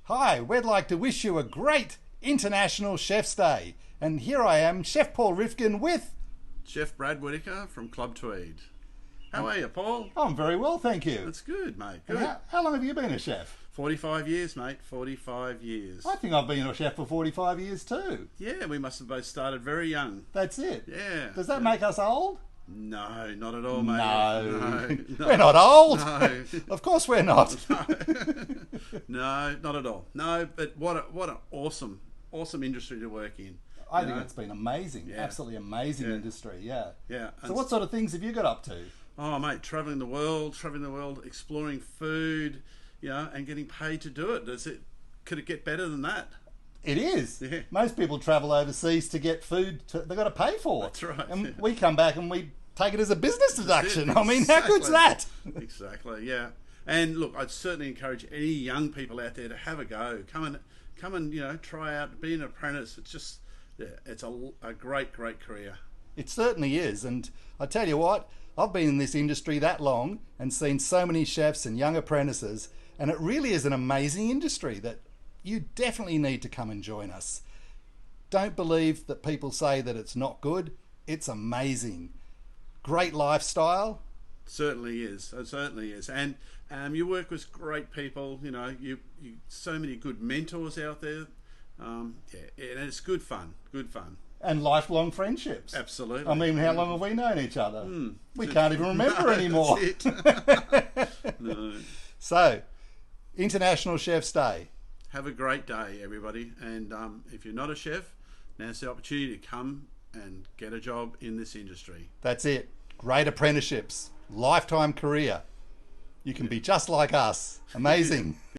Hi, we'd like to wish you a great International Chef's Day. And here I am, Chef Paul Rifkin with... Chef Brad Whittaker from Club Tweed. How are you, Paul? I'm very well, thank you. That's good, mate. And Good. how long have you been a chef? 45 years, mate. 45 years. I think I've been a chef for 45 years too. Yeah, we must have both started very young. That's it. Yeah. Does that make us old? No, not at all, mate. No. No. We're not old. No. Of course we're not. No, not at all. No, but what an awesome industry to work in. I think it's been amazing. Yeah. Absolutely amazing industry, yeah. Yeah. So what sort of things have you got up to? Oh, mate, traveling the world, exploring food, and getting paid to do it. Could it get better than that? It is. Yeah. Most people travel overseas to get food they've got to pay for. That's right. And we come back and we take it as a business deduction. It. I mean, how good's that? Exactly, yeah. And look, I'd certainly encourage any young people out there to have a go. Come and try out, be an apprentice. It's just, it's a great career. It certainly is. And I tell you what, I've been in this industry that long and seen so many chefs and young apprentices, and it really is an amazing industry that you definitely need to come and join us. Don't believe that people say that it's not good. It's amazing. Great lifestyle. Certainly is. It certainly is. And you work with great people. You so many good mentors out there. And it's good fun. Good fun. And lifelong friendships. Absolutely. I mean, how long have we known each other? We can't even remember anymore. That's it. No. So, International Chef's Day. Have a great day, everybody. And if you're not a chef, now's the opportunity to come and get a job in this industry. That's it. Great apprenticeships. Lifetime career. You can be just like us. Amazing.